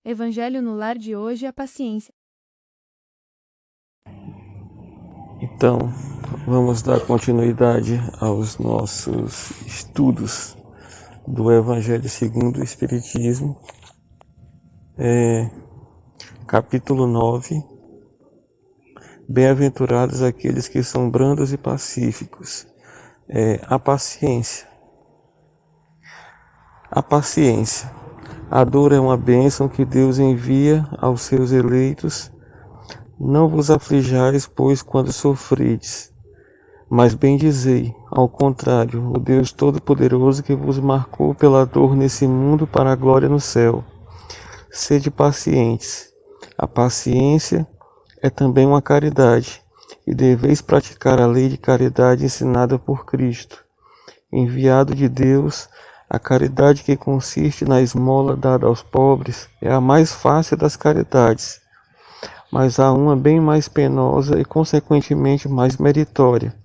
Evangelho no Lar de hoje é a paciência. Então, vamos dar continuidade aos nossos estudos do Evangelho segundo o Espiritismo, capítulo 9. Bem-aventurados aqueles que são brandos e pacíficos. A paciência. A paciência. A dor é uma bênção que Deus envia aos seus eleitos. Não vos aflijais, pois, quando sofredes, mas bendizei, ao contrário, o Deus Todo-Poderoso que vos marcou pela dor nesse mundo para a glória no céu. Sede pacientes. A paciência é também uma caridade, e deveis praticar a lei de caridade ensinada por Cristo. Enviado de Deus, a caridade que consiste na esmola dada aos pobres é a mais fácil das caridades, mas há uma bem mais penosa e consequentemente mais meritória,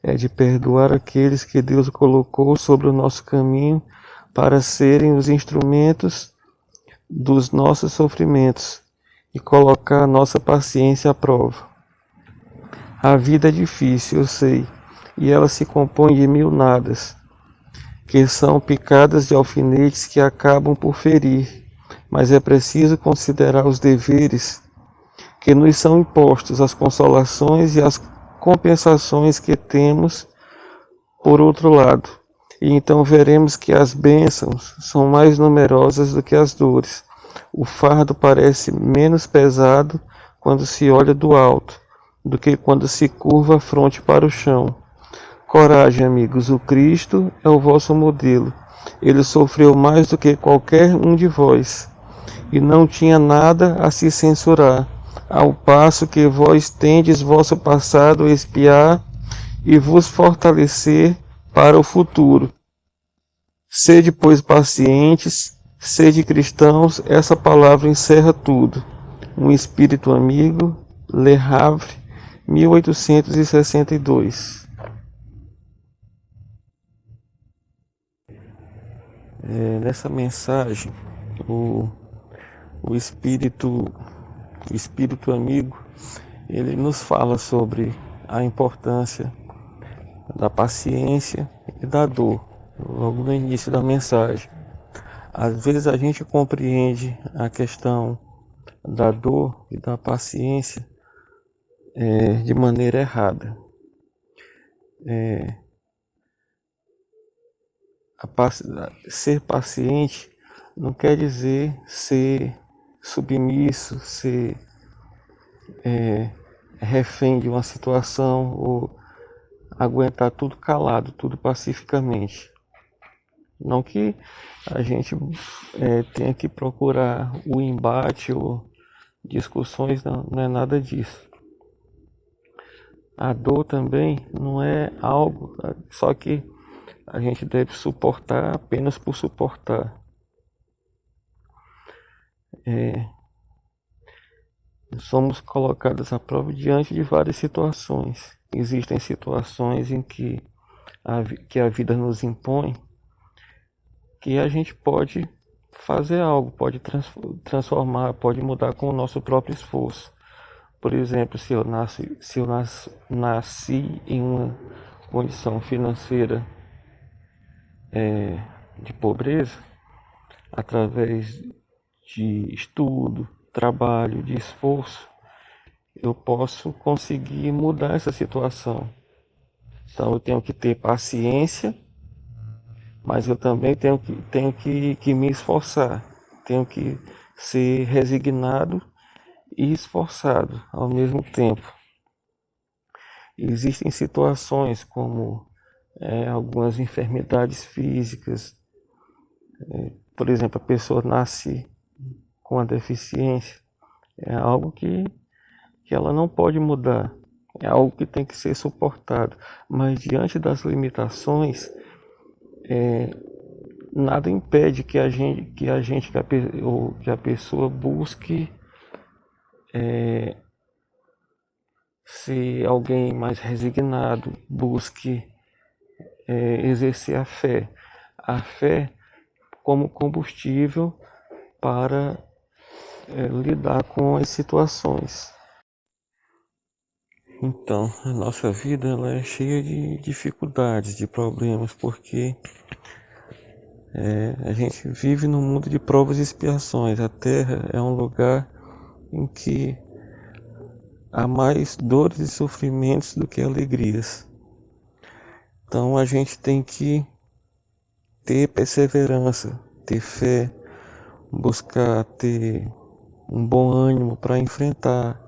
é de perdoar aqueles que Deus colocou sobre o nosso caminho para serem os instrumentos dos nossos sofrimentos e colocar a nossa paciência à prova. A vida é difícil, eu sei, e ela se compõe de mil nadas, que são picadas de alfinetes que acabam por ferir, mas é preciso considerar os deveres que nos são impostos, as consolações e as compensações que temos por outro lado, e então veremos que as bênçãos são mais numerosas do que as dores. O fardo parece menos pesado quando se olha do alto, do que quando se curva a fronte para o chão. Coragem, amigos, o Cristo é o vosso modelo. Ele sofreu mais do que qualquer um de vós, e não tinha nada a se censurar, ao passo que vós tendes vosso passado a espiar e vos fortalecer para o futuro. Sede, pois, pacientes, sede cristãos, essa palavra encerra tudo. Um espírito amigo, Le Havre, 1862. Nessa mensagem, o espírito amigo, ele nos fala sobre a importância da paciência e da dor, logo no início da mensagem. Às vezes a gente compreende a questão da dor e da paciência de maneira errada. Ser paciente não quer dizer ser submisso, ser refém de uma situação ou aguentar tudo calado, tudo pacificamente. Não que a gente tenha que procurar o embate ou discussões, não é nada disso. A dor também não é algo só que a gente deve suportar apenas por suportar. Somos colocados à prova diante de várias situações. Existem situações em que a vida nos impõe, que a gente pode fazer algo, pode transformar, pode mudar com o nosso próprio esforço. Por exemplo, se eu nasci em uma condição financeira de pobreza, através de estudo, trabalho, de esforço, eu posso conseguir mudar essa situação. Então eu tenho que ter paciência, mas eu também tenho que me esforçar, tenho que ser resignado e esforçado ao mesmo tempo. Existem situações como algumas enfermidades físicas, por exemplo, a pessoa nasce com a deficiência, é algo que ela não pode mudar, é algo que tem que ser suportado, mas diante das limitações, nada impede que a pessoa busque ser alguém mais resignado, busque exercer a fé como combustível para lidar com as situações. Então, a nossa vida ela é cheia de dificuldades, de problemas, porque a gente vive num mundo de provas e expiações. A Terra é um lugar em que há mais dores e sofrimentos do que alegrias. Então a gente tem que ter perseverança, ter fé, buscar ter um bom ânimo para enfrentar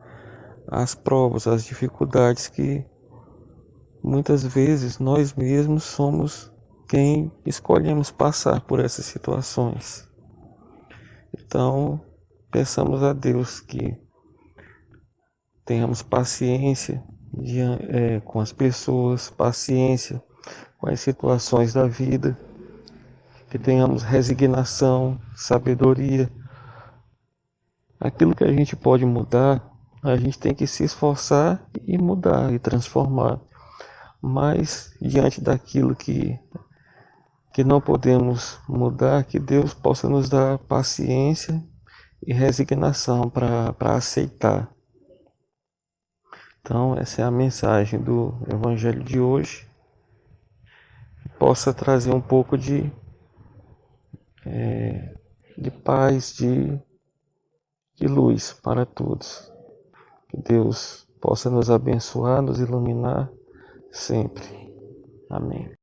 as provas, as dificuldades que muitas vezes nós mesmos somos quem escolhemos passar por essas situações. Então, peçamos a Deus que tenhamos paciência com as pessoas, paciência com as situações da vida, que tenhamos resignação, sabedoria. Aquilo que a gente pode mudar, a gente tem que se esforçar e mudar e transformar. Mas diante daquilo que não podemos mudar, que Deus possa nos dar paciência e resignação para aceitar. Então, essa é a mensagem do Evangelho de hoje. Possa trazer um pouco de paz, de luz para todos. Que Deus possa nos abençoar, nos iluminar sempre. Amém.